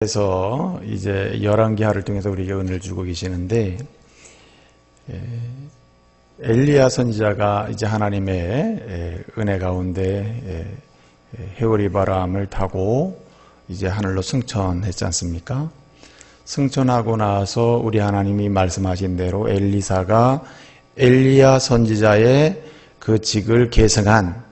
그래서 이제 열왕기하를 통해서 우리에게 은혜를 주고 계시는데, 엘리야 선지자가 이제 하나님의 은혜 가운데 해오리 바람을 타고 이제 하늘로 승천했지 않습니까? 승천하고 나서 우리 하나님이 말씀하신 대로 엘리사가 엘리야 선지자의 그 직을 계승한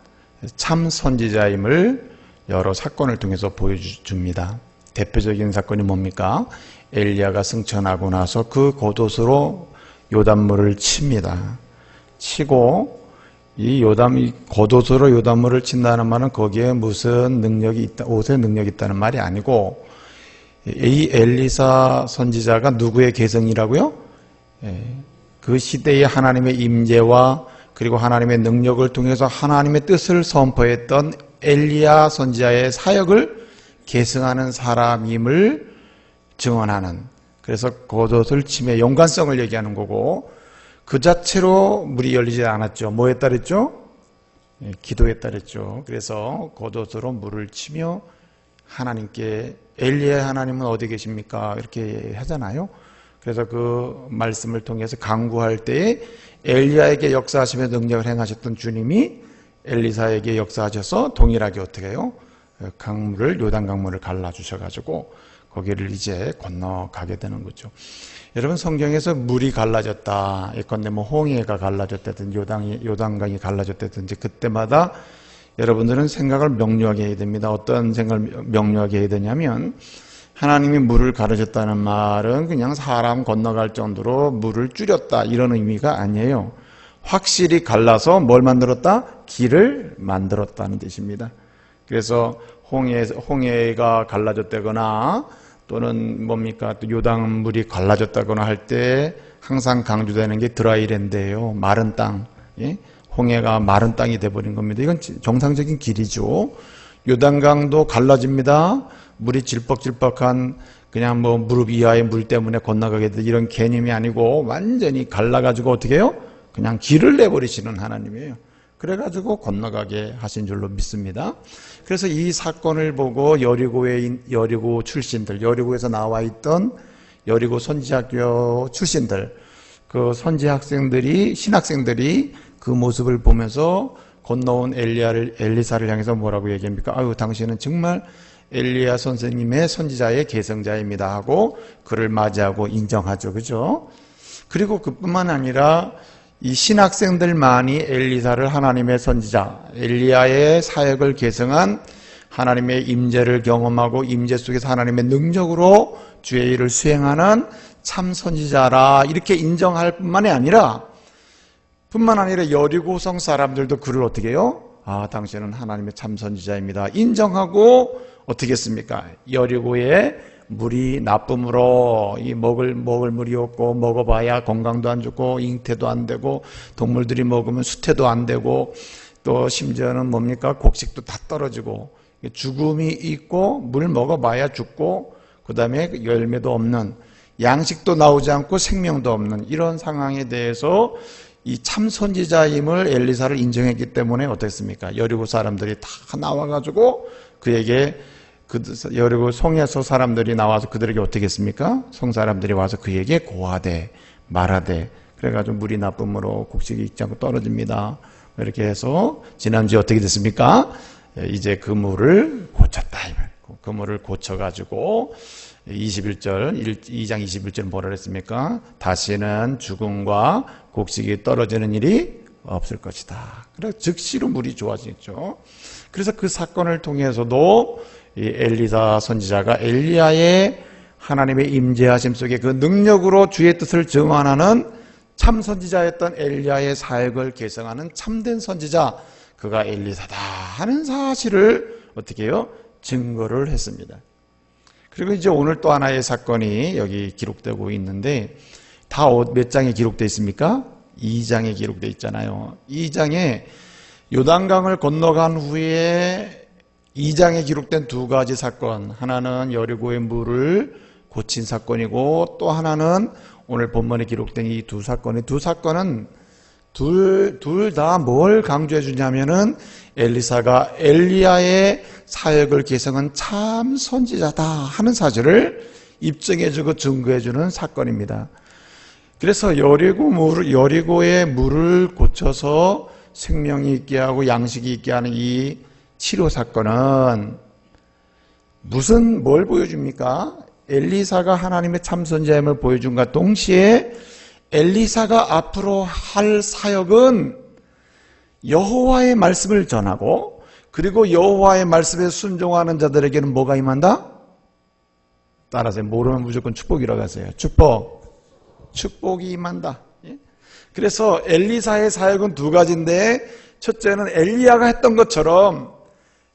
참 선지자임을 여러 사건을 통해서 보여줍니다. 대표적인 사건이 뭡니까? 엘리야가 승천하고 나서 그 겉옷으로 요단물을 칩니다. 치고 이 겉옷으로 요단물을 친다는 말은 거기에 무슨 능력이 있다, 옷에 능력이 있다는 말이 아니고, 이 엘리사 선지자가 누구의 계승이라고요? 그 시대의 하나님의 임재와 그리고 하나님의 능력을 통해서 하나님의 뜻을 선포했던 엘리야 선지자의 사역을 계승하는 사람임을 증언하는, 그래서 겉옷을 침해 연관성을 얘기하는 거고, 그 자체로 물이 열리지 않았죠. 뭐에 따랐죠? 기도에 따랐죠. 그래서 겉옷으로 물을 치며 하나님께, 엘리야의 하나님은 어디 계십니까? 이렇게 하잖아요. 그래서 그 말씀을 통해서 간구할 때에 엘리야에게 역사하시며 능력을 행하셨던 주님이 엘리사에게 역사하셔서 동일하게 어떻게 해요? 요단 강물을 갈라주셔가지고 거기를 이제 건너가게 되는 거죠. 여러분, 성경에서 물이 갈라졌다, 예컨대 홍해가 갈라졌다든지 요단강이 갈라졌다든지 그때마다 여러분들은 생각을 명료하게 해야 됩니다. 어떤 생각을 명료하게 해야 되냐면, 하나님이 물을 가르셨다는 말은 그냥 사람 건너갈 정도로 물을 줄였다 이런 의미가 아니에요. 확실히 갈라서 뭘 만들었다? 길을 만들었다는 뜻입니다. 그래서 홍해가 갈라졌다거나 또는 뭡니까? 또 요단물이 갈라졌다거나 할 때 항상 강조되는 게 드라이랜드예요. 마른 땅. 예? 홍해가 마른 땅이 돼버린 겁니다. 이건 정상적인 길이죠. 요단강도 갈라집니다. 물이 질퍽질퍽한 그냥 무릎 이하의 물 때문에 건너가게 돼, 이런 개념이 아니고 완전히 갈라가지고 어떻게 해요? 그냥 길을 내버리시는 하나님이에요. 그래가지고 건너가게 하신 줄로 믿습니다. 그래서 이 사건을 보고 여리고 출신들, 여리고에서 나와 있던 여리고 선지학교 출신들, 그 선지학생들이, 신학생들이 그 모습을 보면서 건너온 엘리사를 향해서 뭐라고 얘기합니까? 아유, 당신은 정말 엘리야 선생님의 선지자의 계승자입니다 하고 그를 맞이하고 인정하죠. 그죠? 그리고 그뿐만 아니라 이 신학생들만이 엘리사를 하나님의 선지자, 엘리야의 사역을 계승한 하나님의 임재를 경험하고 임재 속에서 하나님의 능력으로 주의 일을 수행하는 참 선지자라 이렇게 인정할 뿐만 아니라 여리고성 사람들도 그를 어떻게 해요? 아, 당신은 하나님의 참 선지자입니다 인정하고 어떻게 했습니까? 여리고에 물이 나쁨으로 이 먹을 물이 없고, 먹어봐야 건강도 안 좋고 잉태도 안 되고 동물들이 먹으면 수태도 안 되고 또 심지어는 뭡니까? 곡식도 다 떨어지고 죽음이 있고 물 먹어봐야 죽고 그 다음에 열매도 없는, 양식도 나오지 않고 생명도 없는 이런 상황에 대해서 이 참 선지자임을 엘리사를 인정했기 때문에 어땠습니까? 여리고 사람들이 다 나와가지고 그에게, 여리고 성에서 사람들이 나와서 그들에게 어떻게 했습니까? 성 사람들이 와서 그에게 고하되 말하되, 그래가지고 물이 나쁨으로 곡식이 익지 않고 떨어집니다. 이렇게 해서 지난주에 어떻게 됐습니까? 이제 그 물을 고쳤다. 그 물을 고쳐가지고 2장 21절 뭐라 그랬습니까? 다시는 죽음과 곡식이 떨어지는 일이 없을 것이다. 그래서 즉시로 물이 좋아지죠. 그래서 그 사건을 통해서도 이 엘리사 선지자가 엘리야의 하나님의 임재하심 속에 그 능력으로 주의 뜻을 증언하는 참 선지자였던 엘리야의 사역을 계승하는 참된 선지자, 그가 엘리사다 하는 사실을 어떻게 해요? 증거를 했습니다. 그리고 이제 오늘 또 하나의 사건이 여기 기록되고 있는데, 다 몇 장에 기록되어 있습니까? 2장에 기록되어 있잖아요. 2장에 요단강을 건너간 후에 2장에 기록된 두 가지 사건, 하나는 여리고의 물을 고친 사건이고 또 하나는 오늘 본문에 기록된 이 두 사건은 둘 다 뭘 강조해 주냐면은 엘리사가 엘리야의 사역을 계승한 참 선지자다 하는 사실을 입증해 주고 증거해 주는 사건입니다. 그래서 여리고의 물을 고쳐서 생명이 있게 하고 양식이 있게 하는 이 치료 사건은 뭘 보여줍니까? 엘리사가 하나님의 참 선지자임을 보여준과 동시에 엘리사가 앞으로 할 사역은 여호와의 말씀을 전하고 그리고 여호와의 말씀에 순종하는 자들에게는 뭐가 임한다? 따라서 모르면 무조건 축복이라고 하세요. 축복이 임한다. 그래서 엘리사의 사역은 두 가지인데 첫째는 엘리야가 했던 것처럼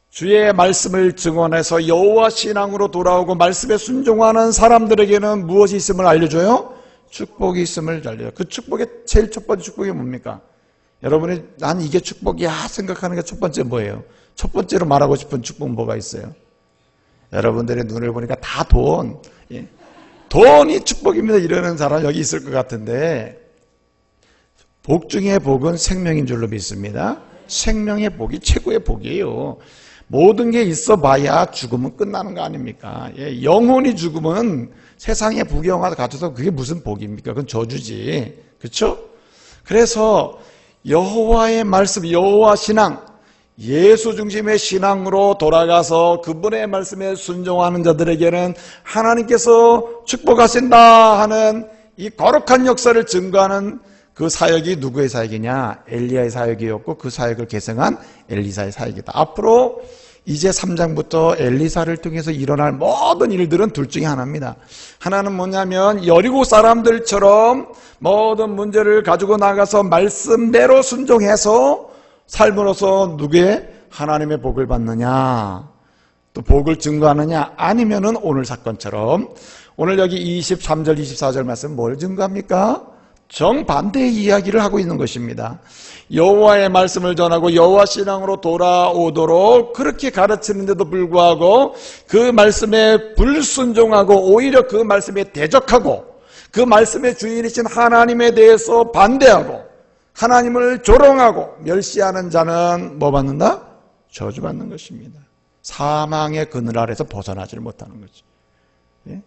주의 말씀을 증언해서 여호와 신앙으로 돌아오고 말씀에 순종하는 사람들에게는 무엇이 있음을 알려줘요? 축복이 있음을 알려줘요. 그 축복의 제일 첫 번째 축복이 뭡니까? 여러분이 난 이게 축복이야 생각하는 게 첫 번째 뭐예요? 첫 번째로 말하고 싶은 축복은 뭐가 있어요? 여러분들의 눈을 보니까 다 돈이 축복입니다 이러는 사람 여기 있을 것 같은데 복 중에 복은 생명인 줄로 믿습니다. 생명의 복이 최고의 복이에요. 모든 게 있어 봐야 죽으면 끝나는 거 아닙니까? 영혼이 죽으면 세상의 부경화 같아서 그게 무슨 복입니까? 그건 저주지. 그렇죠? 그래서 여호와의 말씀, 여호와 신앙, 예수 중심의 신앙으로 돌아가서 그분의 말씀에 순종하는 자들에게는 하나님께서 축복하신다 하는 이 거룩한 역사를 증거하는 그 사역이 누구의 사역이냐? 엘리야의 사역이었고 그 사역을 계승한 엘리사의 사역이다. 앞으로 이제 3장부터 엘리사를 통해서 일어날 모든 일들은 둘 중에 하나입니다. 하나는 뭐냐면 여리고 사람들처럼 모든 문제를 가지고 나가서 말씀대로 순종해서 삶으로서 누구의 하나님의 복을 받느냐 또 복을 증거하느냐 아니면은 오늘 사건처럼 오늘 여기 23절 24절 말씀 뭘 증거합니까? 정반대의 이야기를 하고 있는 것입니다. 여호와의 말씀을 전하고 여호와 신앙으로 돌아오도록 그렇게 가르치는데도 불구하고 그 말씀에 불순종하고 오히려 그 말씀에 대적하고 그 말씀의 주인이신 하나님에 대해서 반대하고 하나님을 조롱하고 멸시하는 자는 뭐 받는다? 저주받는 것입니다. 사망의 그늘 아래서 벗어나지를 못하는 거죠. 예?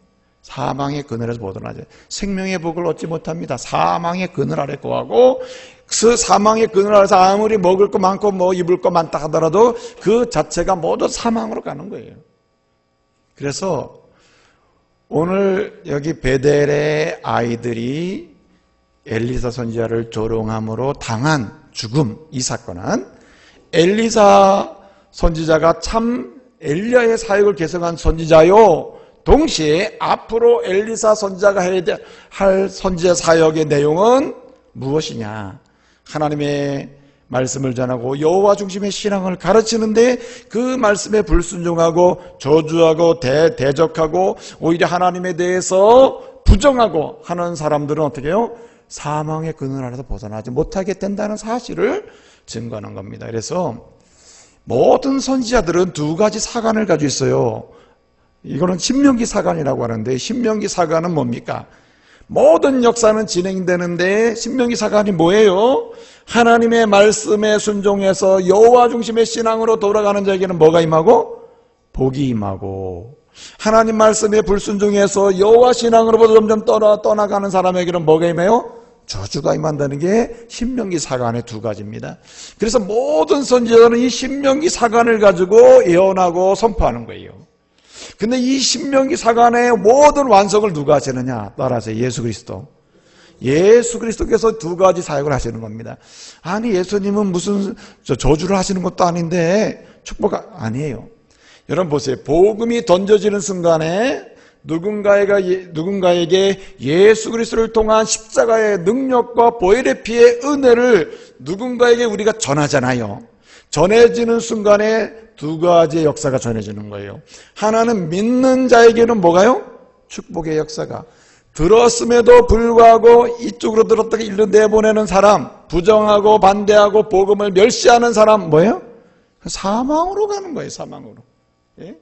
사망의 그늘에서 벗어나지 생명의 복을 얻지 못합니다. 사망의 그늘 아래 거하고 그 사망의 그늘 아래서 아무리 먹을 거 많고 뭐 입을 거 많다 하더라도 그 자체가 모두 사망으로 가는 거예요. 그래서 오늘 여기 베델의 아이들이 엘리사 선지자를 조롱함으로 당한 죽음 이 사건은 엘리사 선지자가 참 엘리야의 사역을 계승한 선지자요 동시에 앞으로 엘리사 선지자가 해야 할 선지자 사역의 내용은 무엇이냐? 하나님의 말씀을 전하고 여호와 중심의 신앙을 가르치는데 그 말씀에 불순종하고 저주하고 대적하고 오히려 하나님에 대해서 부정하고 하는 사람들은 어떻게 해요? 사망의 그늘 아래서 벗어나지 못하게 된다는 사실을 증거하는 겁니다. 그래서 모든 선지자들은 두 가지 사관을 가지고 있어요. 이거는 신명기 사관이라고 하는데 신명기 사관은 뭡니까? 모든 역사는 진행되는데 신명기 사관이 뭐예요? 하나님의 말씀에 순종해서 여호와 중심의 신앙으로 돌아가는 자에게는 뭐가 임하고? 복이 임하고 하나님 말씀에 불순종해서 여호와 신앙으로부터 점점 떠나가는 사람에게는 뭐가 임해요? 저주가 임한다는 게 신명기 사관의 두 가지입니다. 그래서 모든 선지자들은 이 신명기 사관을 가지고 예언하고 선포하는 거예요. 근데 이 신명기 사관의 모든 완성을 누가 하시느냐? 따라서 예수 그리스도. 예수 그리스도께서 두 가지 사역을 하시는 겁니다. 아니 예수님은 무슨 저주를 하시는 것도 아닌데 축복 아니에요. 여러분 보세요. 복음이 던져지는 순간에 누군가에게 예수 그리스도를 통한 십자가의 능력과 보혈의 피의 은혜를 누군가에게 우리가 전하잖아요. 전해지는 순간에 두 가지의 역사가 전해지는 거예요. 하나는 믿는 자에게는 뭐가요? 축복의 역사가. 들었음에도 불구하고 이쪽으로 들었다가 일로 내보내는 사람, 부정하고 반대하고 복음을 멸시하는 사람 뭐예요? 사망으로 가는 거예요. 사망으로. 예?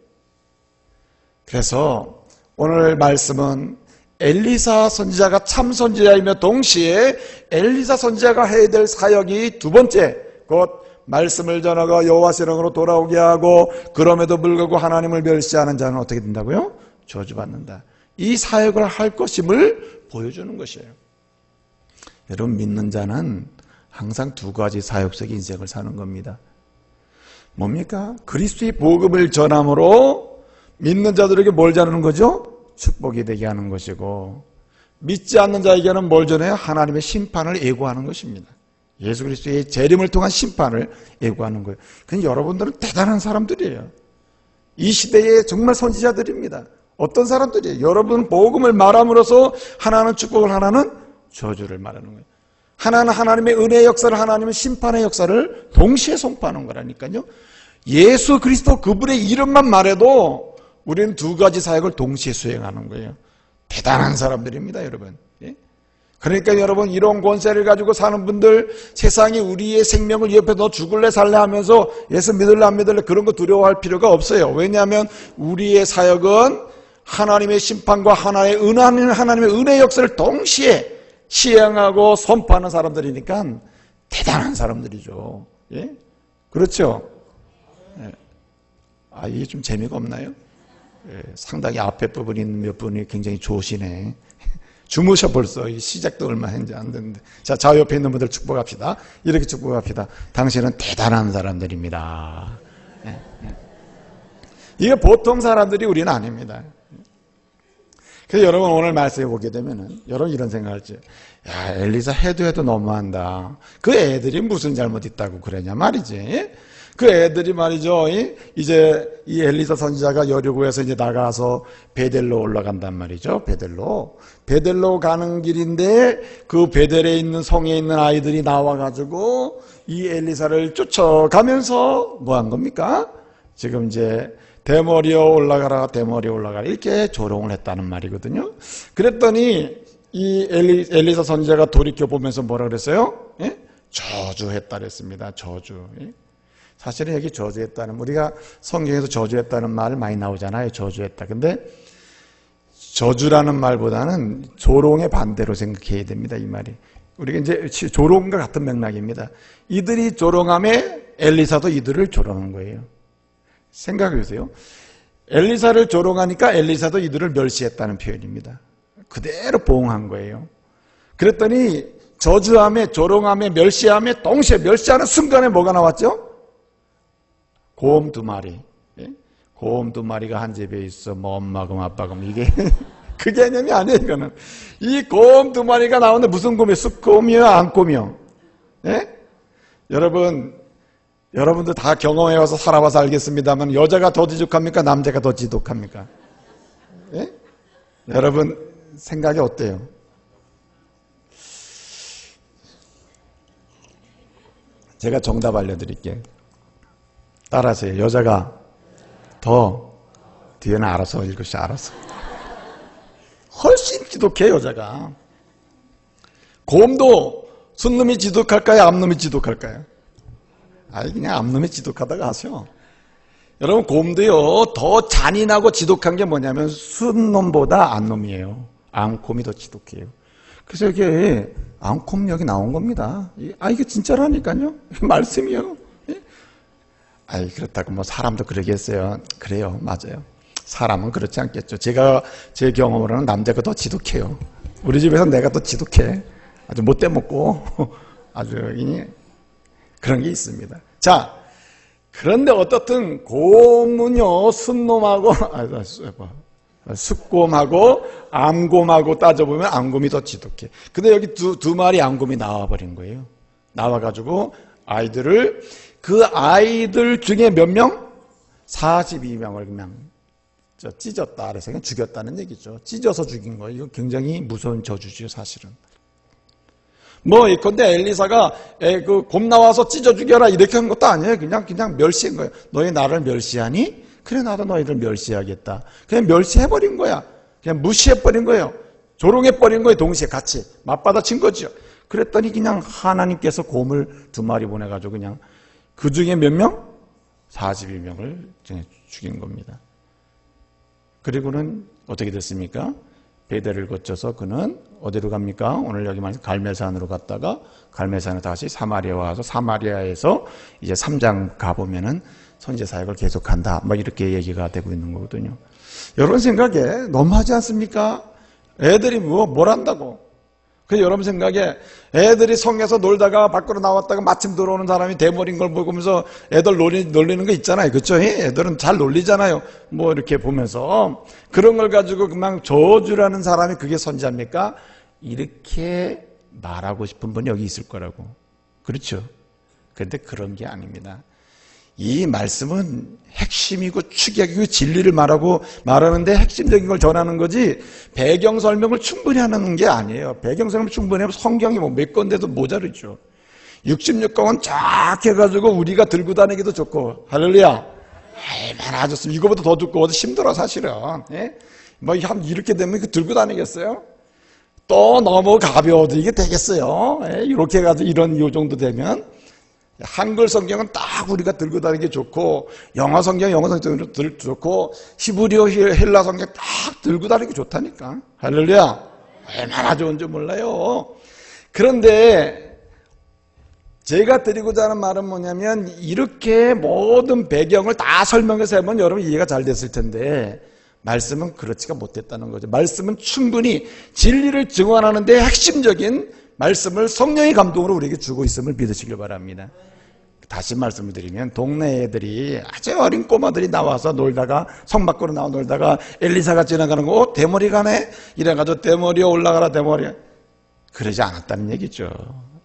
그래서 오늘 말씀은 엘리사 선지자가 참 선지자이며 동시에 엘리사 선지자가 해야 될 사역이 두 번째, 곧 말씀을 전하고 여호와 신앙으로 돌아오게 하고 그럼에도 불구하고 하나님을 멸시하는 자는 어떻게 된다고요? 저주받는다. 이 사역을 할 것임을 보여주는 것이에요. 여러분, 믿는 자는 항상 두 가지 사역적 인생을 사는 겁니다. 뭡니까? 그리스도의 복음을 전함으로 믿는 자들에게 뭘 전하는 거죠? 축복이 되게 하는 것이고, 믿지 않는 자에게는 뭘 전해요? 하나님의 심판을 예고하는 것입니다. 예수 그리스도의 재림을 통한 심판을 예고하는 거예요. 그러니까 여러분들은 대단한 사람들이에요. 이 시대의 정말 선지자들입니다. 어떤 사람들이에요? 여러분 복음을 말함으로써 하나는 축복을, 하나는 저주를 말하는 거예요. 하나는 하나님의 은혜의 역사를, 하나님은 심판의 역사를 동시에 선포하는 거라니까요. 예수 그리스도 그분의 이름만 말해도 우리는 두 가지 사역을 동시에 수행하는 거예요. 대단한 사람들입니다, 여러분. 예? 그러니까 여러분, 이런 권세를 가지고 사는 분들, 세상이 우리의 생명을 위협해 너 죽을래 살래 하면서 예수 믿을래 안 믿을래 그런 거 두려워할 필요가 없어요. 왜냐하면 우리의 사역은 하나님의 심판과 하나님의 은혜의 역사를 동시에 시행하고 선포하는 사람들이니까 대단한 사람들이죠. 예? 그렇죠? 예. 아, 이게 좀 재미가 없나요? 예, 상당히 앞에 부분이 있는 몇 분이 굉장히 좋으시네. 주무셔 벌써. 시작도 얼마 했는지 안 됐는데. 자, 저 옆에 있는 분들 축복합시다. 이렇게 축복합시다. 당신은 대단한 사람들입니다. 예, 예. 이게 보통 사람들이 우리는 아닙니다. 그래서 여러분 오늘 말씀해 보게 되면은 여러분 이런 생각을 할지, 야, 엘리사 해도 너무한다. 그 애들이 무슨 잘못 있다고 그러냐 말이지. 그 애들이 말이죠, 이제 이 엘리사 선지자가 여리고에서 이제 나가서 베델로 올라간단 말이죠. 베델로 가는 길인데 그 베델에 있는 성에 있는 아이들이 나와가지고 이 엘리사를 쫓아가면서 뭐 한 겁니까? 지금 이제 대머리여 올라가라 이렇게 조롱을 했다는 말이거든요. 그랬더니 이 엘리사 선지자가 돌이켜 보면서 뭐라 그랬어요? 예? 저주했다 그랬습니다. 저주. 예? 사실은 여기 저주했다는, 우리가 성경에서 저주했다는 말 많이 나오잖아요. 저주했다. 근데 저주라는 말보다는 조롱의 반대로 생각해야 됩니다. 이 말이. 우리가 이제 조롱과 같은 맥락입니다. 이들이 조롱함에 엘리사도 이들을 조롱한 거예요. 생각해 보세요. 엘리사를 조롱하니까 엘리사도 이들을 멸시했다는 표현입니다. 그대로 보응한 거예요. 그랬더니 저주함에, 조롱함에, 멸시함에 동시에 멸시하는 순간에 뭐가 나왔죠? 곰 두 마리. 예? 곰 두 마리가 한 집에 있어. 뭐 엄마금 아빠금 이게 그 개념이 아니에요. 이거는 이 곰 두 마리가 나오는데 무슨 곰이에요? 숫곰이요? 암곰이요? 예? 여러분들 다 경험해 와서 살아봐서 알겠습니다만 여자가 더 지독합니까? 남자가 더 지독합니까? 예? 여러분 생각이 어때요? 제가 정답 알려드릴게요. 따라하세요. 여자가 더, 뒤에는 알아서 읽으시, 알아서. 훨씬 지독해, 여자가. 곰도 순놈이 지독할까요? 암놈이 지독할까요? 아니, 그냥 암놈이 지독하다가 하세요. 여러분, 곰도요, 더 잔인하고 지독한 게 뭐냐면 순놈보다 암놈이에요. 암곰이 더 지독해요. 그래서 여기 암곰 여기 나온 겁니다. 아, 이게 진짜라니까요. 말씀이요. 아이, 그렇다고 뭐 사람도 그러겠어요. 그래요. 맞아요. 사람은 그렇지 않겠죠. 제가 제 경험으로는 남자가 더 지독해요. 우리 집에서 내가 더 지독해. 아주 못돼 먹고 아주 그런 게 있습니다. 자, 그런데 어떻든 곰은요, 순놈하고 숫곰하고 암곰하고 따져보면 암곰이 더 지독해. 근데 여기 두 마리 암곰이 나와버린 거예요. 나와가지고 아이들을, 그 아이들 중에 몇 명? 42명을 그냥 찢었다. 그래서 그냥 죽였다는 얘기죠. 찢어서 죽인 거예요. 이거 굉장히 무서운 저주죠, 사실은. 뭐, 근데 엘리사가 그 곰 나와서 찢어 죽여라 이렇게 한 것도 아니에요. 그냥 멸시한 거예요. 너희 나를 멸시하니? 그래, 나도 너희를 멸시하겠다. 그냥 멸시해버린 거야. 그냥 무시해버린 거예요. 조롱해버린 거예요. 동시에 같이. 맞받아친 거죠. 그랬더니 그냥 하나님께서 곰을 두 마리 보내가지고 그냥 그 중에 몇 명? 42명을 죽인 겁니다. 그리고는 어떻게 됐습니까? 베델을 거쳐서 그는 어디로 갑니까? 오늘 여기 말해서 갈멜산으로 갔다가 갈멜산에 다시 사마리아 와서 사마리아에서 이제 3장 가보면은 선지자 사역을 계속한다. 막 이렇게 얘기가 되고 있는 거거든요. 여러분 생각에 너무하지 않습니까? 애들이 뭘 한다고? 그래서 여러분 생각에 애들이 성에서 놀다가 밖으로 나왔다가 마침 들어오는 사람이 대머리인 걸 보면서 애들 놀리는 거 있잖아요. 그렇죠? 애들은 잘 놀리잖아요. 뭐 이렇게 보면서 그런 걸 가지고 그냥 저주라는 사람이 그게 선지자입니까? 이렇게 말하고 싶은 분이 여기 있을 거라고. 그렇죠? 그런데 그런 게 아닙니다. 이 말씀은 핵심이고 축약이고 진리를 말하는데 핵심적인 걸 전하는 거지 배경 설명을 충분히 하는 게 아니에요. 배경 설명 충분히 하면 성경이 뭐 몇 건데도 모자르죠. 66권은 쫙 해가지고 우리가 들고 다니기도 좋고 할렐루야 얼마나 좋습니다. 이거보다 더 듣고 힘들어 사실은. 예? 뭐 이렇게 되면 들고 다니겠어요? 또 너무 가벼워도 이게 되겠어요? 예? 이렇게 해가지고 요 정도 되면 한글 성경은 딱 우리가 들고 다니기 좋고 영어 성경 들고 좋고 히브리어 헬라 성경 딱 들고 다니기 좋다니까. 할렐루야. 얼마나 좋은지 몰라요. 그런데 제가 드리고자 하는 말은 뭐냐면 이렇게 모든 배경을 다 설명해서 하면 여러분 이해가 잘 됐을 텐데 말씀은 그렇지가 못했다는 거죠. 말씀은 충분히 진리를 증언하는 데 핵심적인 말씀을 성령의 감동으로 우리에게 주고 있음을 믿으시길 바랍니다. 다시 말씀을 드리면 동네 애들이 아주 어린 꼬마들이 나와서 놀다가 성 밖으로 나와 놀다가 엘리사가 지나가는 거 대머리 가네? 이래가지고 대머리에 올라가라 대머리에 그러지 않았다는 얘기죠.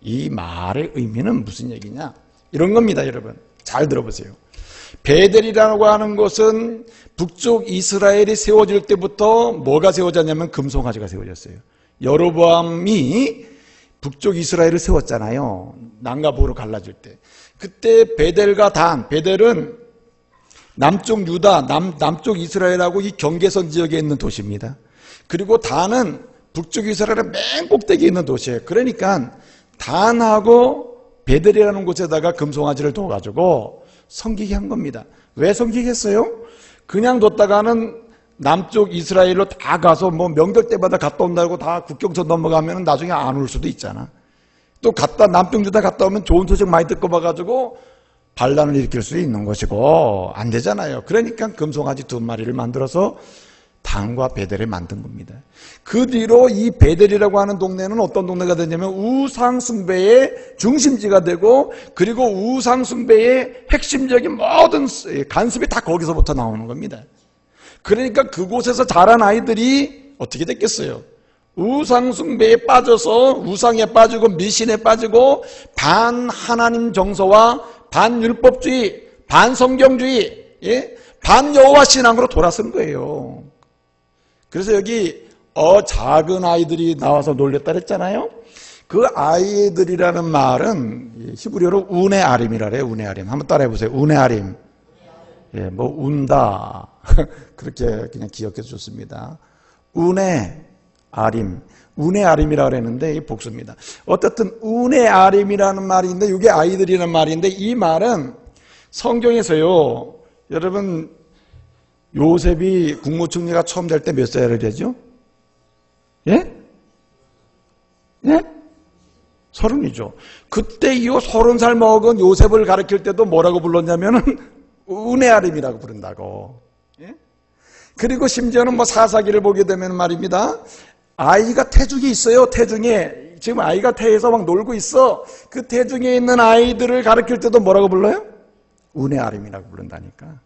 이 말의 의미는 무슨 얘기냐? 이런 겁니다. 여러분 잘 들어보세요. 베델이라고 하는 것은 북쪽 이스라엘이 세워질 때부터 뭐가 세워졌냐면 금송아지가 세워졌어요. 여로보암이 북쪽 이스라엘을 세웠잖아요. 남과 북으로 갈라질 때. 그때 베델과 단, 베델은 남쪽 유다, 남쪽 이스라엘하고 이 경계선 지역에 있는 도시입니다. 그리고 단은 북쪽 이스라엘의 맨 꼭대기에 있는 도시예요. 그러니까 단하고 베델이라는 곳에다가 금송아지를 둬가지고 섬기게 한 겁니다. 왜 섬기게 했어요? 그냥 뒀다가는 남쪽 이스라엘로 다 가서 뭐 명절 때마다 갔다 온다고 다 국경선 넘어가면 나중에 안 올 수도 있잖아. 또 남쪽 유다 갔다 오면 좋은 소식 많이 듣고 봐가지고 반란을 일으킬 수 있는 것이고 안 되잖아요. 그러니까 금송아지 2마리를 만들어서 단과 베델을 만든 겁니다. 그 뒤로 이 베델이라고 하는 동네는 어떤 동네가 되냐면 우상숭배의 중심지가 되고 그리고 우상숭배의 핵심적인 모든 간섭이 다 거기서부터 나오는 겁니다. 그러니까 그곳에서 자란 아이들이 어떻게 됐겠어요? 우상숭배에 빠져서 우상에 빠지고 미신에 빠지고 반하나님 정서와 반율법주의, 반성경주의, 반여호와 신앙으로 돌아선 거예요. 그래서 여기 작은 아이들이 나와서 놀랬다 그랬잖아요. 그 아이들이라는 말은 히브리어로 우네아림이라 그래요. 우네아림. 한번 따라해 보세요. 우네아림. 뭐 운다. 그렇게 그냥 기억해서 좋습니다. 우네아림. 우네아림이라고 그랬는데 이 복수입니다. 어쨌든 우네아림이라는 말이 있는데 이게 아이들이라는 말인데 이 말은 성경에서요. 여러분 요셉이 국무총리가 처음 될 때 몇 살이 되죠? 예? 예? 30이죠. 그때 이 30살 먹은 요셉을 가르칠 때도 뭐라고 불렀냐면은 우네아림이라고 부른다고. 예? 그리고 심지어는 뭐 사사기를 보게 되면 말입니다. 아이가 태중에 있어요. 태중에. 지금 아이가 태에서 막 놀고 있어. 그 태중에 있는 아이들을 가르칠 때도 뭐라고 불러요? 우네아림이라고 부른다니까.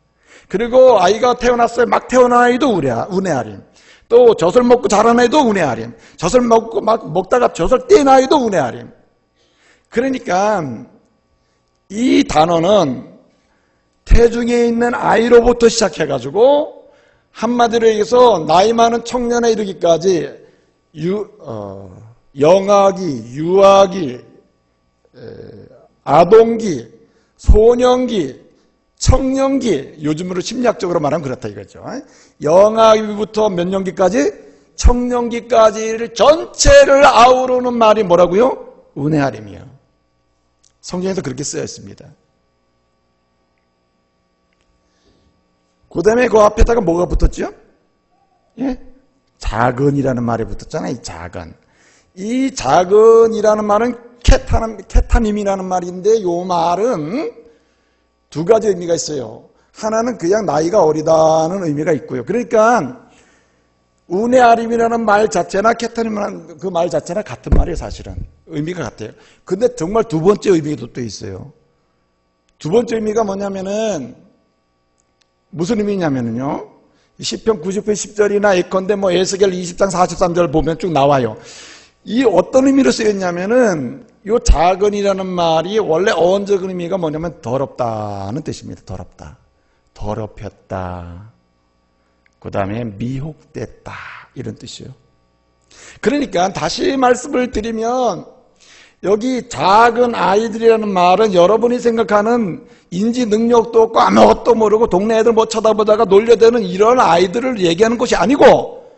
그리고 아이가 태어났어요. 막 태어난 아이도 우네아림. 또 젖을 먹고 자란 아이도 우네아림. 젖을 먹고 막 먹다가 젖을 뗀 아이도 우네아림. 그러니까 이 단어는 태중에 있는 아이로부터 시작해가지고 한마디로 얘기해서 나이 많은 청년에 이르기까지 영아기, 유아기, 아동기, 소년기, 청년기, 요즘으로 심리학적으로 말하면 그렇다 이거죠. 영아기부터 몇 년기까지? 청년기까지를 전체를 아우르는 말이 뭐라고요? 우네아림이요. 성경에서 그렇게 쓰여 있습니다. 그 다음에 그 앞에다가 뭐가 붙었죠? 예? 작은이라는 말이 붙었잖아요. 이 작은이라는 말은 케타님이라는 말인데, 이 말은 두 가지 의미가 있어요. 하나는 그냥 나이가 어리다는 의미가 있고요. 그러니까 우네아림이라는 말 자체나 케타님이라는 그 말 자체나 같은 말이에요. 사실은 의미가 같아요. 근데 정말 두 번째 의미도 또 있어요. 두 번째 의미가 뭐냐면은, 무슨 의미냐면요, 시편 90편 10절이나 예컨대 뭐 에스겔 20장 43절 보면 쭉 나와요. 이 어떤 의미로 쓰였냐면은, 요 작은이라는 말이 원래 어원적 의미가 뭐냐면 더럽다는 뜻입니다. 더럽혔다. 그 다음에 미혹됐다, 이런 뜻이에요. 그러니까 다시 말씀을 드리면, 여기 작은 아이들이라는 말은 여러분이 생각하는 인지 능력도 없고 아무것도 모르고 동네 애들 못 쳐다보다가 놀려대는 이런 아이들을 얘기하는 것이 아니고,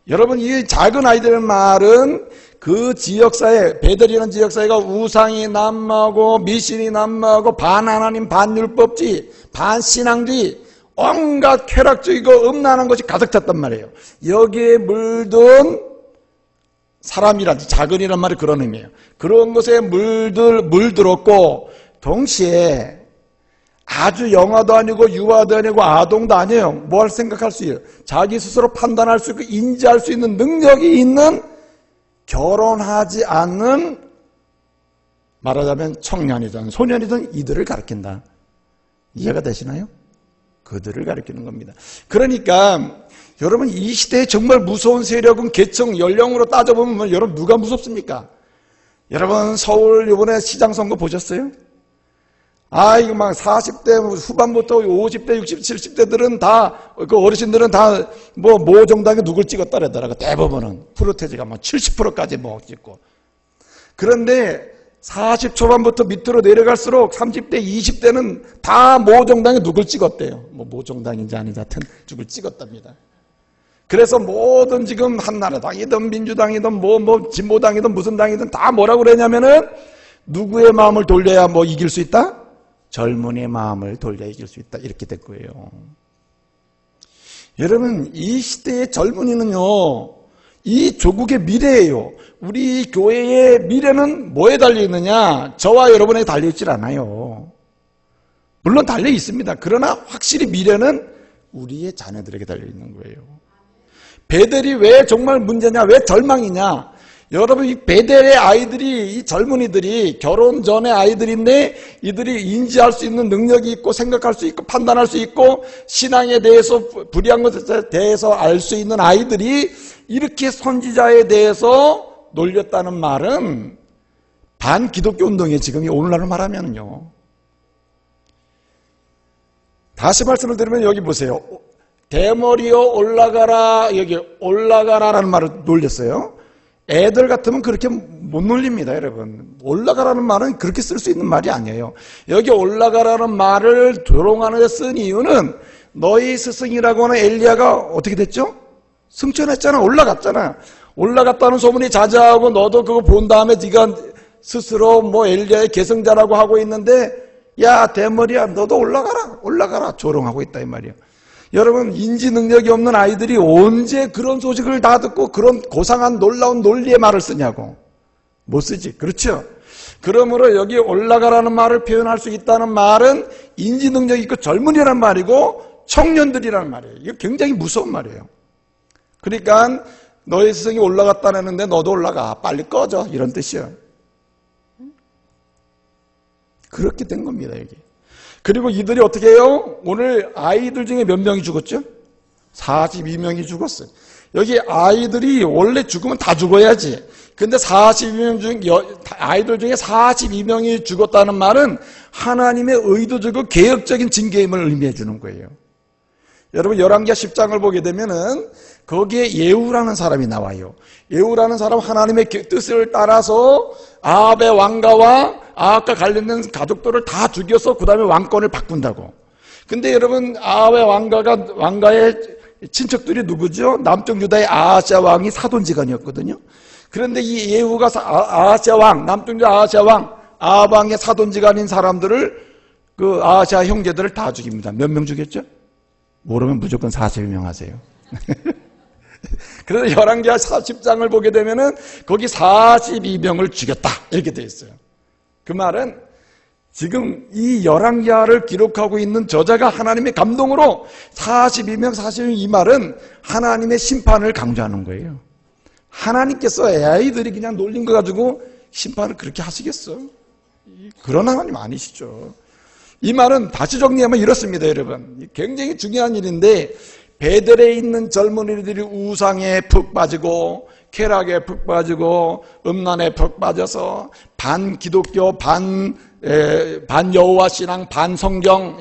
여러분 이 작은 아이들이라는 말은 그 지역사회, 베델이라는 지역사회가 우상이 난무하고 미신이 난무하고 반하나님 반율법주의 반신앙주의 온갖 쾌락적이고 음란한 것이 가득 찼단 말이에요. 여기에 물든 사람이란, 작은이란 말이 그런 의미예요. 그런 것에 물들었고, 동시에 아주 영아도 아니고 유아도 아니고 아동도 아니에요. 뭘 생각할 수 있어요? 자기 스스로 판단할 수 있고 인지할 수 있는 능력이 있는, 결혼하지 않는, 말하자면 청년이든 소년이든 이들을 가리킨다. 이해가 되시나요? 그들을 가리키는 겁니다. 그러니까 여러분 이 시대에 정말 무서운 세력은 계층, 연령으로 따져보면 여러분 누가 무섭습니까? 여러분 서울 이번에 시장 선거 보셨어요? 이거 막 40대 후반부터 50대, 60, 70대들은 다, 그 어르신들은 다 모 정당에 누굴 찍었다 그러더라고. 대부분은. 프로테지가 70%까지 찍고. 그런데 40 초반부터 밑으로 내려갈수록 30대, 20대는 다 모 정당에 누굴 찍었대요. 모 정당인지 아닌지 하여튼 누굴 찍었답니다. 그래서 모든 지금 한나라당이든 민주당이든 진보당이든 무슨 당이든 다 뭐라고 그러냐면은, 누구의 마음을 돌려야 이길 수 있다? 젊은이의 마음을 돌려 이길 수 있다. 이렇게 된 거예요. 여러분 이 시대의 젊은이는요, 이 조국의 미래예요. 우리 교회의 미래는 뭐에 달려있느냐? 저와 여러분에 달려있질 않아요. 물론 달려 있습니다. 그러나 확실히 미래는 우리의 자녀들에게 달려있는 거예요. 베델이 왜 정말 문제냐? 왜 절망이냐? 여러분 이 베델의 아이들이, 이 젊은이들이 결혼 전의 아이들인데, 이들이 인지할 수 있는 능력이 있고 생각할 수 있고 판단할 수 있고 신앙에 대해서, 불의한 것에 대해서 알 수 있는 아이들이 이렇게 선지자에 대해서 놀렸다는 말은 반기독교 운동에 지금 오늘날로 말하면요, 다시 말씀을 드리면 여기 보세요. 대머리여 올라가라, 여기 올라가라라는 말을 놀렸어요. 애들 같으면 그렇게 못 놀립니다, 여러분. 올라가라는 말은 그렇게 쓸 수 있는 말이 아니에요. 여기 올라가라는 말을 조롱하는 데 쓴 이유는, 너희 스승이라고 하는 엘리야가 어떻게 됐죠? 승천했잖아. 올라갔잖아. 올라갔다는 소문이 자자하고 너도 그거 본 다음에 네가 스스로 엘리야의 계승자라고 하고 있는데, 야 대머리야 너도 올라가라 조롱하고 있다 이 말이에요. 여러분 인지 능력이 없는 아이들이 언제 그런 소식을 다 듣고 그런 고상한 놀라운 논리의 말을 쓰냐고. 못 쓰지. 그렇죠? 그러므로 여기 올라가라는 말을 표현할 수 있다는 말은 인지 능력이 있고 젊은이란 말이고 청년들이란 말이에요. 이거 굉장히 무서운 말이에요. 그러니까 너의 스승이 올라갔다는데 너도 올라가. 빨리 꺼져. 이런 뜻이에요. 그렇게 된 겁니다, 여기. 그리고 이들이 어떻게 해요? 오늘 아이들 중에 몇 명이 죽었죠? 42명이 죽었어요. 여기 아이들이 원래 죽으면 다 죽어야지. 근데 42명 중, 아이들 중에 42명이 죽었다는 말은 하나님의 의도적이고 계획적인 징계임을 의미해 주는 거예요. 여러분, 열왕기하 10장을 보게 되면은 거기에 예후라는 사람이 나와요. 예후라는 사람 하나님의 뜻을 따라서 아합의 왕가와 아합과 관련된 가족들을 다 죽여서 그 다음에 왕권을 바꾼다고. 근데 여러분, 아합의 왕가의 친척들이 누구죠? 남쪽 유다의 아하시아 왕이 사돈지간이었거든요. 그런데 이 예후가 아하시아 왕, 남쪽 유다 아하시아 왕, 아합 왕의 사돈지간인 사람들을, 그 아하시아 형제들을 다 죽입니다. 몇 명 죽였죠? 모르면 무조건 42명 하세요. 그래서 열왕기하 40장을 보게 되면은 거기 42명을 죽였다 이렇게 되어 있어요. 그 말은 지금 이 열왕기하를 기록하고 있는 저자가 하나님의 감동으로 42명 이 말은 하나님의 심판을 강조하는 거예요. 하나님께서 아이들이 그냥 놀린 거 가지고 심판을 그렇게 하시겠어? 그런 하나님 아니시죠. 이 말은 다시 정리하면 이렇습니다, 여러분. 굉장히 중요한 일인데 베델에 있는 젊은이들이 우상에 푹 빠지고 쾌락에 푹 빠지고 음란에 푹 빠져서 반 기독교 반 여호와 신앙 반 성경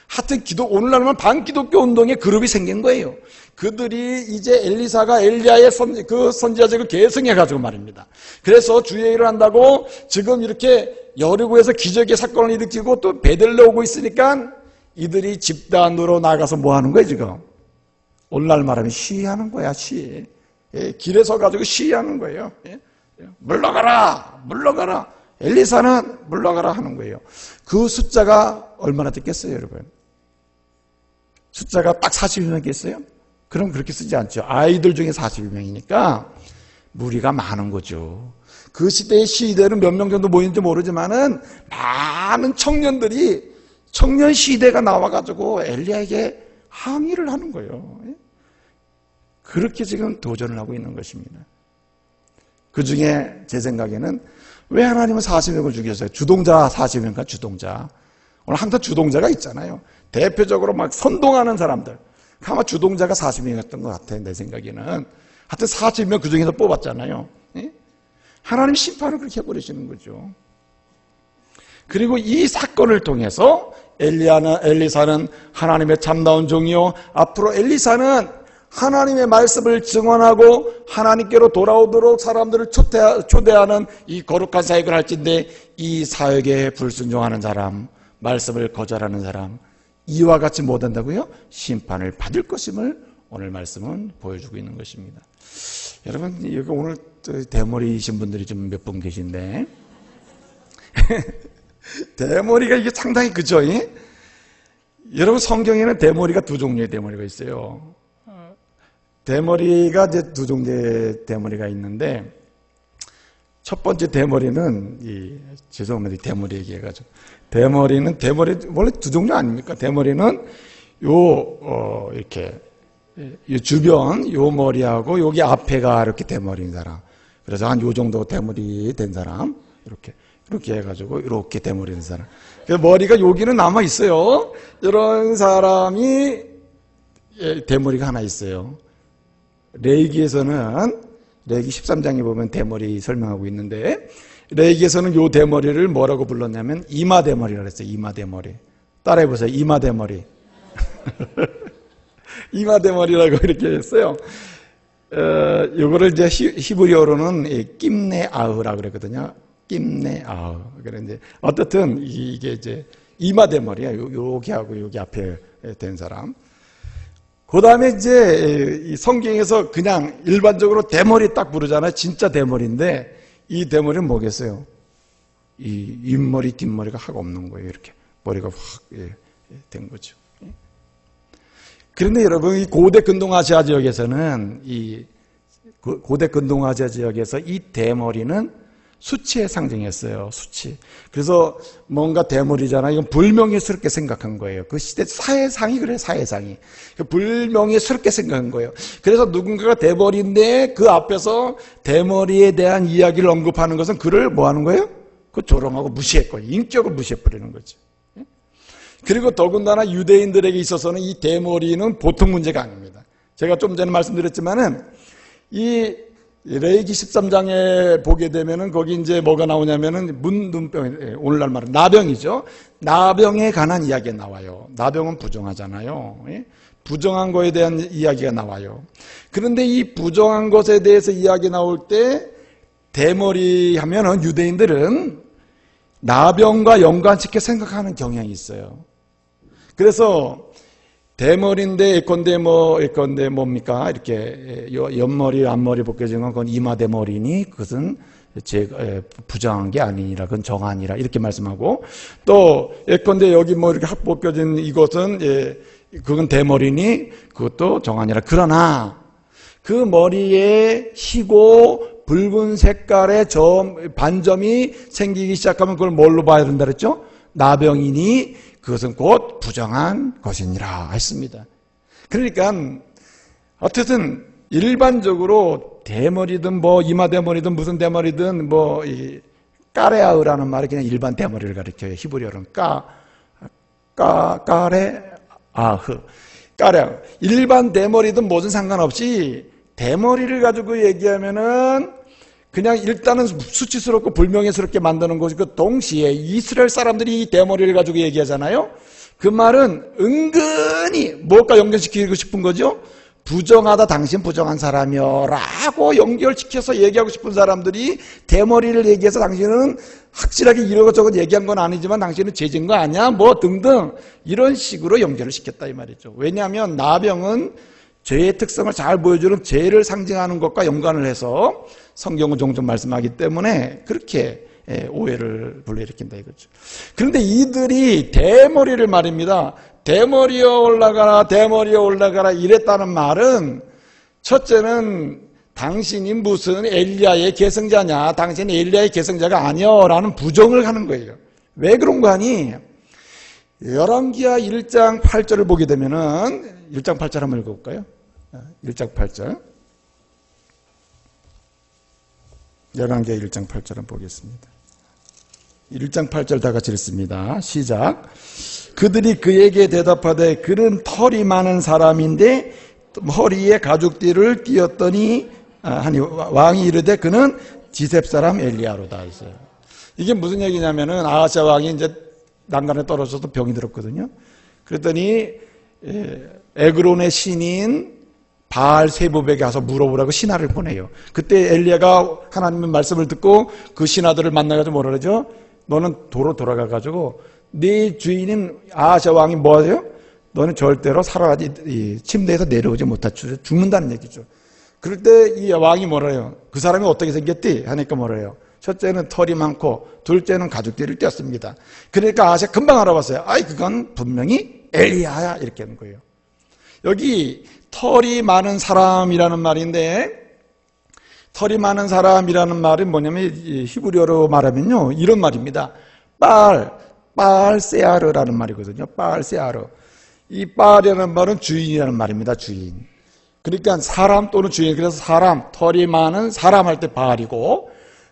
하여튼 오늘날은 반 기독교 운동의 그룹이 생긴 거예요. 그들이 이제 엘리사가 엘리야의 선지자직을 계승해가지고 말입니다. 그래서 주의 일을 한다고 지금 이렇게 여리고에서 기적의 사건을 일으키고 또 베델로 오고 있으니까 이들이 집단으로 나가서 뭐 하는 거예요 지금? 오늘날 말하면 시위하는 거야. 시위. 길에 서가지고 시위하는 거예요. 물러가라 물러가라 엘리사는 물러가라 하는 거예요. 그 숫자가 얼마나 됐겠어요 여러분? 숫자가 딱 42명이겠어요? 그럼 그렇게 쓰지 않죠. 아이들 중에 42명이니까 무리가 많은 거죠. 그 시대의 시위대는 몇 명 정도 모이는지 모르지만은 많은 청년들이 청년 시위대가 나와가지고 엘리야에게 항의를 하는 거예요. 그렇게 지금 도전을 하고 있는 것입니다. 그 중에 제 생각에는 왜 하나님은 40명을 죽였어요? 주동자 40명과 주동자. 오늘 항상 주동자가 있잖아요. 대표적으로 막 선동하는 사람들. 아마 주동자가 40명이었던 것 같아요. 내 생각에는. 하여튼 40명 그 중에서 뽑았잖아요. 하나님 심판을 그렇게 해버리시는 거죠. 그리고 이 사건을 통해서 엘리사는 하나님의 참다운 종이요. 앞으로 엘리사는 하나님의 말씀을 증언하고 하나님께로 돌아오도록 사람들을 초대하는 이 거룩한 사역을 할진데 이 사역에 불순종하는 사람, 말씀을 거절하는 사람, 이와 같이 못한다고요? 심판을 받을 것임을 오늘 말씀은 보여주고 있는 것입니다. 여러분 여기 오늘 대머리이신 분들이 좀 몇 분 계신데 대머리가 이게 상당히 그죠? 여러분 성경에는 대머리가 두 종류의 대머리가 있어요. 대머리가 이제 두 종류의 대머리가 있는데 첫 번째 대머리는 죄송합니다. 대머리 얘기해가지고 대머리 원래 두 종류 아닙니까? 대머리는 이렇게 이 주변 요 머리하고 여기 앞에가 이렇게 대머리인 사람. 그래서 한 요 정도 대머리 된 사람 이렇게 해가지고 이렇게 대머리 된 사람. 그래서 머리가 여기는 남아 있어요. 이런 사람이 대머리가 하나 있어요. 레위기에서는 레위기 13장에 보면 대머리 설명하고 있는데 레위기에서는 요 대머리를 뭐라고 불렀냐면 이마대머리라고 했어요. 이마대머리. 따라해보세요. 이마대머리. 이마대머리라고 이렇게 했어요. 요거를 이제 히브리어로는 낌네아흐라고 그랬거든요. 낌네아흐. 그런데 어떻든 이게 이제 이마대머리야. 여기 하고 여기 앞에 된 사람. 그 다음에 이제 이 성경에서 그냥 일반적으로 대머리 딱 부르잖아요. 진짜 대머리인데 이 대머리는 뭐겠어요? 이 윗머리 뒷머리가 하고 없는 거예요. 이렇게 머리가 확 된 거죠. 그런데 여러분 이 고대 근동아시아 지역에서는 고대 근동아시아 지역에서 이 대머리는 수치의 상징이었어요. 수치. 그래서 뭔가 대머리잖아. 이건 불명예스럽게 생각한 거예요. 그 시대 사회상이 그래요. 사회상이. 불명예스럽게 생각한 거예요. 그래서 누군가가 대머리인데 그 앞에서 대머리에 대한 이야기를 언급하는 것은 그를 뭐 하는 거예요? 그 조롱하고 무시했거든요. 인격을 무시해버리는 거죠. 그리고 더군다나 유대인들에게 있어서는 이 대머리는 보통 문제가 아닙니다. 제가 좀 전에 말씀드렸지만은 이 레위기 13장에 보게 되면은 거기 이제 뭐가 나오냐면은 문둥병, 오늘날 말은 나병이죠. 나병에 관한 이야기가 나와요. 나병은 부정하잖아요. 부정한 거에 대한 이야기가 나와요. 그런데 이 부정한 것에 대해서 이야기 나올 때 대머리 하면은 유대인들은 나병과 연관시켜 생각하는 경향이 있어요. 그래서 대머리인데 예컨대 뭡니까? 이렇게 옆머리, 앞머리 벗겨진 건 그건 이마대머리니 그것은 부정한 게 아니라 그건 정한이라 이렇게 말씀하고 또 예컨대 여기 뭐 이렇게 확 벗겨진 이것은 그건 대머리니 그것도 정한이라. 그러나 그 머리에 희고 붉은 색깔의 반점이 생기기 시작하면 그걸 뭘로 봐야 된다 그랬죠? 나병이니 그것은 곧 부정한 것이니라 했습니다. 그러니까 어쨌든 일반적으로 대머리든 뭐 이마대머리든 무슨 대머리든 뭐 이 까레아흐라는 말이 그냥 일반 대머리를 가리켜요. 히브리어는 까레아흐. 일반 대머리든 뭐든 상관없이 대머리를 가지고 얘기하면은 그냥 일단은 수치스럽고 불명예스럽게 만드는 것이고 동시에 이스라엘 사람들이 이 대머리를 가지고 얘기하잖아요. 그 말은 은근히 무엇과 연결시키고 싶은 거죠? 부정하다 당신 부정한 사람이요 라고 연결시켜서 얘기하고 싶은 사람들이 대머리를 얘기해서 당신은 확실하게 이러고저것 얘기한 건 아니지만 당신은 죄진 거 아니야? 뭐 등등 이런 식으로 연결을 시켰다 이 말이죠. 왜냐하면 나병은 죄의 특성을 잘 보여주는 죄를 상징하는 것과 연관을 해서 성경은 종종 말씀하기 때문에 그렇게 오해를 불러일으킨다 이거죠. 그런데 이들이 대머리를 말입니다. 대머리여 올라가라 대머리여 올라가라 이랬다는 말은 첫째는 당신이 무슨 엘리야의 계승자냐 당신은 엘리야의 계승자가 아니여 라는 부정을 하는 거예요. 왜 그런 거 하니? 열왕기하 1장 8절을 보게 되면은 1장 8절 한번 읽어볼까요? 1장 8절 열왕기하 1장 8절 한번 보겠습니다. 1장 8절 다 같이 읽습니다. 시작. 그들이 그에게 대답하되 그는 털이 많은 사람인데 허리에 가죽띠를 띄었더니 하니 왕이 이르되 그는 지셉 사람 엘리야로다 했어요. 이게 무슨 얘기냐면은 아하시아 왕이 이제 난간에 떨어져서 병이 들었거든요. 그랬더니 에그론의 신인 바알 세부백에 가서 물어보라고 신하를 보내요. 그때 엘리야가 하나님의 말씀을 듣고 그 신하들을 만나가지고 뭐라 그러죠? 너는 도로 돌아가가지고 네 주인인 아하시아 왕이 뭐 하세요? 너는 절대로 살아가지 침대에서 내려오지 못하 죽는다는 얘기죠. 그럴 때 이 왕이 뭐라 해요? 그 사람이 어떻게 생겼디? 하니까 뭐라 해요? 첫째는 털이 많고 둘째는 가죽띠를 띄었습니다. 그러니까 아하시아 금방 알아봤어요. 아이 그건 분명히 엘리야야 이렇게 하는 거예요. 여기 털이 많은 사람이라는 말인데 털이 많은 사람이라는 말이 뭐냐면 히브리어로 말하면요 이런 말입니다. 빨세아르라는 말이거든요. 빨세아르. 이 빨이라는 말은 주인이라는 말입니다. 주인. 그러니까 사람 또는 주인. 그래서 사람, 털이 많은 사람 할 때 빨이고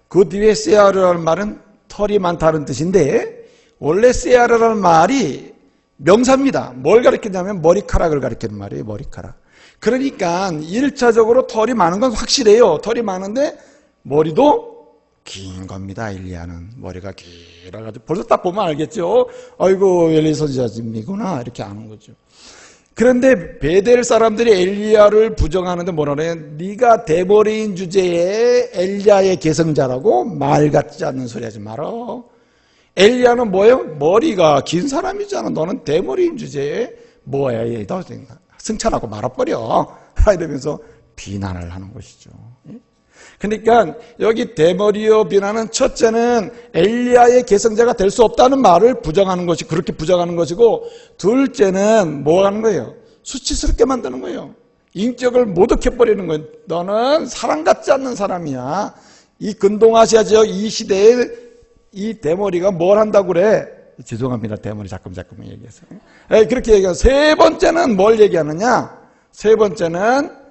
그 뒤에 세아르라는 말은 털이 많다는 뜻인데 원래 세아르라는 말이 명사입니다. 뭘 가리키냐면 머리카락을 가리키는 말이에요. 머리카락. 그러니까 1차적으로 털이 많은 건 확실해요. 털이 많은데 머리도 긴 겁니다. 엘리야는 머리가 길어가지고 벌써 딱 보면 알겠죠. 아이고 엘리 선지자님이구나 이렇게 아는 거죠. 그런데 베델 사람들이 엘리야를 부정하는데 뭐라 그래요? 네가 대머리인 주제에 엘리야의 계승자라고 말 같지 않는 소리 하지 마라. 엘리야는 뭐예요? 머리가 긴 사람이잖아. 너는 대머리인 주제에 뭐야 얘 너 승천하고 말아버려 이러면서 비난을 하는 것이죠. 그러니까 여기 대머리여 비난은 첫째는 엘리야의 계승자가 될 수 없다는 말을 부정하는 것이 그렇게 부정하는 것이고 둘째는 뭐 하는 거예요? 수치스럽게 만드는 거예요. 인격을 모독해버리는 거예요. 너는 사람 같지 않는 사람이야. 이 근동아시아 지역 이 시대에 이 대머리가 뭘 한다고 그래? 죄송합니다. 대머리 자꾸 얘기해서. 그렇게 얘기하고 세 번째는 뭘 얘기하느냐? 세 번째는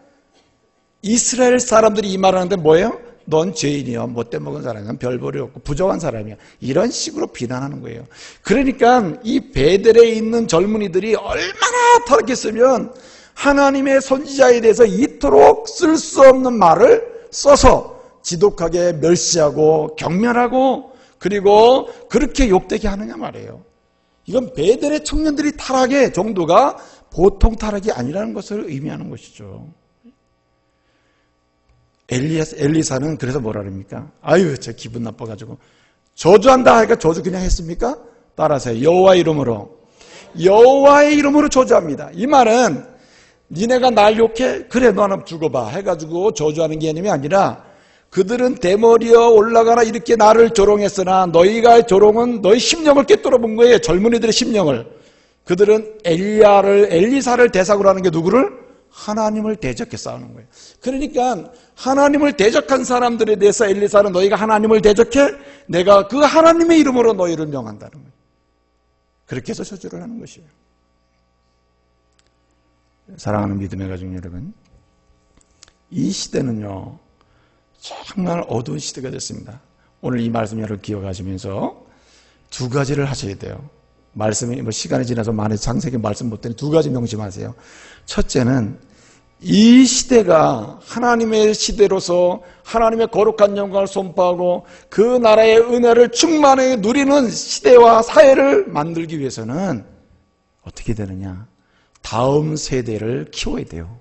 이스라엘 사람들이 이 말을 하는데 뭐예요? 넌 죄인이야. 못돼 먹은 사람이야. 별볼이 없고 부정한 사람이야. 이런 식으로 비난하는 거예요. 그러니까 이 베델에 있는 젊은이들이 얼마나 털었겠으면 하나님의 선지자에 대해서 이토록 쓸 수 없는 말을 써서 지독하게 멸시하고 경멸하고 그리고 그렇게 욕되게 하느냐 말이에요. 이건 베델의 청년들이 타락의 정도가 보통 타락이 아니라는 것을 의미하는 것이죠. 엘리사는 그래서 뭐라 그럽니까? 아유, 저 기분 나빠가지고 저주한다 하니까 저주 그냥 했습니까? 따라서 여호와의 이름으로 저주합니다. 이 말은 니네가 날 욕해? 그래 너는 죽어봐 해가지고 저주하는 개념이 아니라 그들은 대머리여 올라가라 이렇게 나를 조롱했으나 너희가 조롱은 너희 심령을 꿰뚫어 본 거예요. 젊은이들의 심령을. 그들은 엘리사를 대상으로 하는 게 누구를? 하나님을 대적해 싸우는 거예요. 그러니까 하나님을 대적한 사람들에 대해서 엘리사는 너희가 하나님을 대적해 내가 그 하나님의 이름으로 너희를 명한다는 거예요. 그렇게 해서 저주를 하는 것이에요. 사랑하는 믿음의 가족 여러분, 이 시대는요 정말 어두운 시대가 됐습니다. 오늘 이 말씀 여러분 기억하시면서 두 가지를 하셔야 돼요. 말씀이 시간이 지나서 많이 장세게 말씀 못 드리니 두 가지 명심하세요. 첫째는 이 시대가 하나님의 시대로서 하나님의 거룩한 영광을 선포하고 그 나라의 은혜를 충만히 누리는 시대와 사회를 만들기 위해서는 어떻게 되느냐? 다음 세대를 키워야 돼요.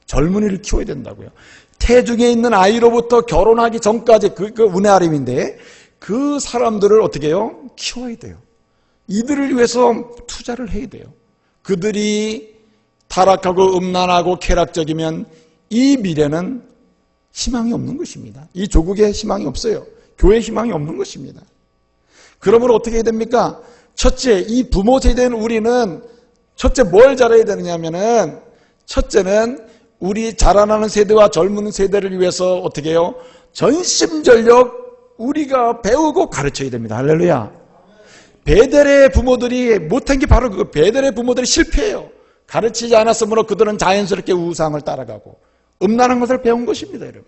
젊은이를 키워야 된다고요. 태중에 있는 아이로부터 결혼하기 전까지 그 은혜 아림인데 그 사람들을 어떻게 해요? 키워야 돼요. 이들을 위해서 투자를 해야 돼요. 그들이 타락하고 음란하고 쾌락적이면 이 미래는 희망이 없는 것입니다. 이 조국에 희망이 없어요. 교회에 희망이 없는 것입니다. 그러므로 어떻게 해야 됩니까? 첫째, 이 부모 세대인 우리는 첫째 뭘 잘해야 되느냐면은 첫째는 우리 자라나는 세대와 젊은 세대를 위해서 어떻게 해요? 전심전력 우리가 배우고 가르쳐야 됩니다. 할렐루야. 베델의 부모들이 못한 게 바로 그거. 베델의 부모들이 실패해요. 가르치지 않았으므로 그들은 자연스럽게 우상을 따라가고 음란한 것을 배운 것입니다. 여러분,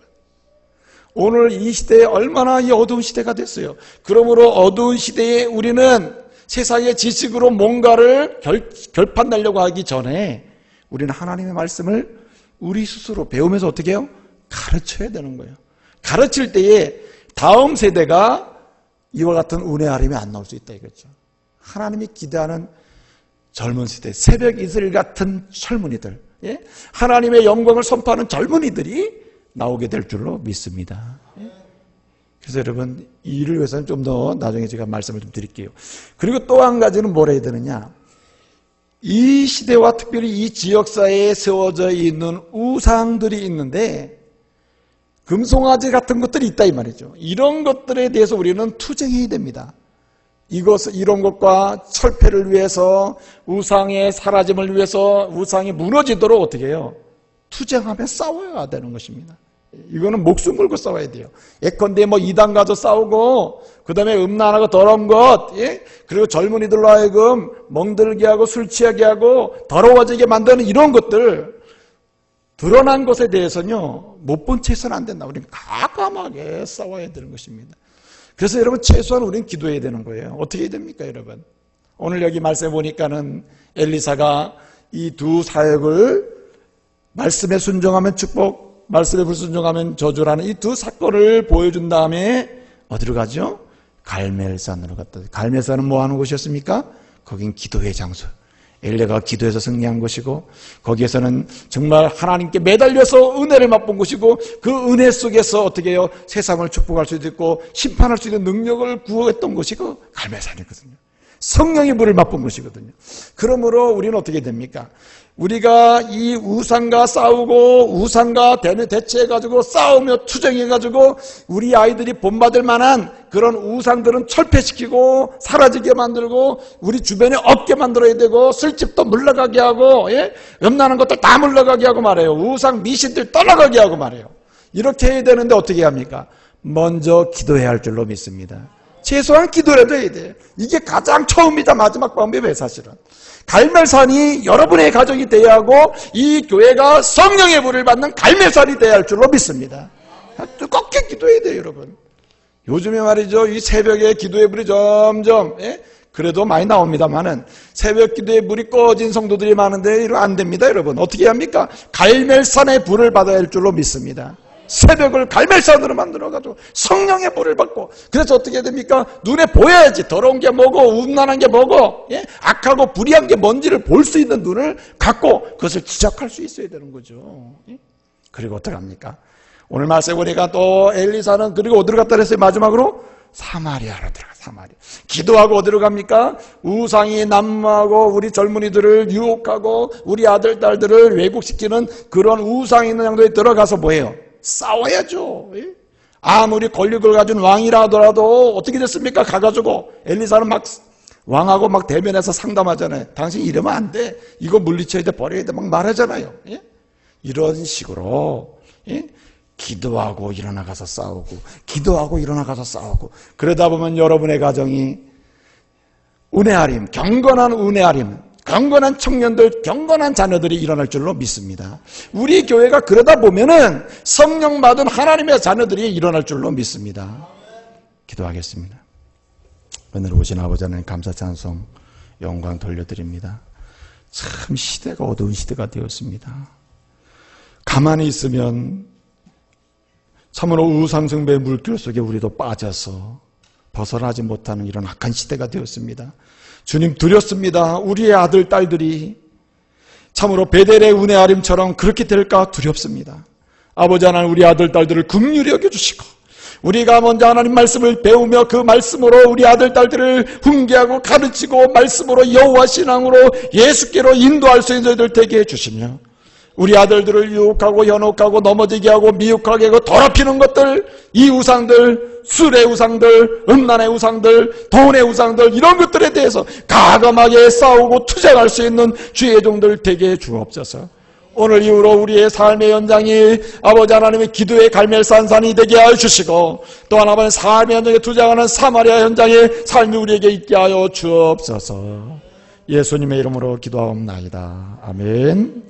오늘 이 시대에 얼마나 이 어두운 시대가 됐어요. 그러므로 어두운 시대에 우리는 세상의 지식으로 뭔가를 결판내려고 하기 전에 우리는 하나님의 말씀을 우리 스스로 배우면서 어떻게 해요? 가르쳐야 되는 거예요. 가르칠 때에 다음 세대가 이와 같은 은혜 아림이 안 나올 수 있다 이거죠. 하나님이 기대하는 젊은 세대, 새벽 이슬 같은 젊은이들, 예? 하나님의 영광을 선포하는 젊은이들이 나오게 될 줄로 믿습니다. 예? 그래서 여러분, 이를 위해서는 좀 더 나중에 제가 말씀을 좀 드릴게요. 그리고 또 한 가지는 뭘 해야 되느냐? 이 시대와 특별히 이 지역사회에 세워져 있는 우상들이 있는데 금송아지 같은 것들이 있다 이 말이죠. 이런 것들에 대해서 우리는 투쟁해야 됩니다. 이런 것과 철폐를 위해서, 우상의 사라짐을 위해서, 우상이 무너지도록 어떻게 해요? 투쟁하며 싸워야 되는 것입니다. 이거는 목숨 걸고 싸워야 돼요. 예컨대 이단 가서 싸우고, 그 다음에 음란하고 더러운 것, 예? 그리고 젊은이들로 하여금 멍들게 하고 술 취하게 하고 더러워지게 만드는 이런 것들, 드러난 것에 대해서는요 못 본 채 해서는 안 된다. 우리는 과감하게 싸워야 되는 것입니다. 그래서 여러분, 최소한 우리는 기도해야 되는 거예요. 어떻게 해야 됩니까 여러분? 오늘 여기 말씀해 보니까는 엘리사가 이 두 사역을 말씀에 순종하면 축복, 말씀에 불순종하면 저주라는 이 두 사건을 보여준 다음에 어디로 가죠? 갈멜산으로 갔다. 갈멜산은 뭐 하는 곳이었습니까? 거긴 기도의 장소. 엘리야가 기도해서 승리한 것이고, 거기에서는 정말 하나님께 매달려서 은혜를 맛본 것이고, 그 은혜 속에서 어떻게 해요? 세상을 축복할 수도 있고 심판할 수 있는 능력을 구했던 것이고 갈멜산이거든요. 성령의 물을 맛본 것이거든요. 그러므로 우리는 어떻게 됩니까? 우리가 이 우상과 싸우고 우상과 대체해가지고 싸우며 투쟁해가지고 우리 아이들이 본받을 만한 그런 우상들은 철폐시키고 사라지게 만들고 우리 주변에 없게 만들어야 되고 술집도 물러가게 하고, 예? 음란한 것들 다 물러가게 하고 말해요. 우상 미신들 떠나가게 하고 말해요. 이렇게 해야 되는데 어떻게 합니까? 먼저 기도해야 할 줄로 믿습니다. 최소한 기도라도 해야 돼요. 이게 가장 처음이자 마지막 방법이에요. 사실은 갈멜산이 여러분의 가정이 되어야 하고 이 교회가 성령의 불을 받는 갈멜산이 되어야 할 줄로 믿습니다. 뜨겁게 기도해야 돼요. 여러분, 요즘에 말이죠, 이 새벽에 기도의 불이 점점, 예? 그래도 많이 나옵니다만은 새벽 기도의 불이 꺼진 성도들이 많은데 이러 안 됩니다. 여러분, 어떻게 합니까? 갈멜산의 불을 받아야 할 줄로 믿습니다. 새벽을 갈멜산으로 만들어가지고 성령의 불을 받고, 그래서 어떻게 됩니까? 눈에 보여야지. 더러운 게 뭐고 음란한 게 뭐고, 예? 악하고 불의한 게 뭔지를 볼 수 있는 눈을 갖고 그것을 지적할 수 있어야 되는 거죠. 예? 그리고 어떻게 합니까? 오늘 말씀에 보니까 또 엘리사는 그리고 어디로 갔다 그랬어요? 마지막으로 사마리아로 들어가. 사마리아. 기도하고 어디로 갑니까? 우상이 난무하고 우리 젊은이들을 유혹하고 우리 아들 딸들을 왜곡시키는 그런 우상이 있는 장소에 들어가서 뭐예요? 싸워야죠. 아무리 권력을 가진 왕이라 하더라도 어떻게 됐습니까? 가가지고 엘리사는 막 왕하고 막 대면해서 상담하잖아요. 당신 이러면 안 돼. 이거 물리쳐야 돼, 버려야 돼, 막 말하잖아요. 예? 이런 식으로, 예? 기도하고 일어나가서 싸우고, 기도하고 일어나가서 싸우고, 그러다 보면 여러분의 가정이 은혜아림, 경건한 은혜아림, 경건한 청년들, 경건한 자녀들이 일어날 줄로 믿습니다. 우리 교회가 그러다 보면은 성령 받은 하나님의 자녀들이 일어날 줄로 믿습니다. 기도하겠습니다. 오늘 오신 아버지 하나님 감사 찬송 영광 돌려드립니다. 참 시대가 어두운 시대가 되었습니다. 가만히 있으면 참으로 우상숭배의 물길 속에 우리도 빠져서 벗어나지 못하는 이런 악한 시대가 되었습니다. 주님 두렵습니다. 우리의 아들 딸들이 참으로 베델의 은혜아림처럼 그렇게 될까 두렵습니다. 아버지 하나님 우리 아들 딸들을 긍휼히 여겨주시고 우리가 먼저 하나님 말씀을 배우며 그 말씀으로 우리 아들 딸들을 훈계하고 가르치고 말씀으로 여호와 신앙으로 예수께로 인도할 수 있는 저희들 되게 해주시며 우리 아들들을 유혹하고 현혹하고 넘어지게 하고 미혹하게 하고 더럽히는 것들, 이 우상들, 술의 우상들, 음란의 우상들, 돈의 우상들 이런 것들에 대해서 가감하게 싸우고 투쟁할 수 있는 주의 종들 되게 해 주옵소서. 오늘 이후로 우리의 삶의 연장이 아버지 하나님의 기도의 갈멜산산이 되게 하여 주시고 또한 아버지 삶의 현장에 투쟁하는 사마리아 현장의 삶이 우리에게 있게 하여 주옵소서. 예수님의 이름으로 기도하옵나이다. 아멘.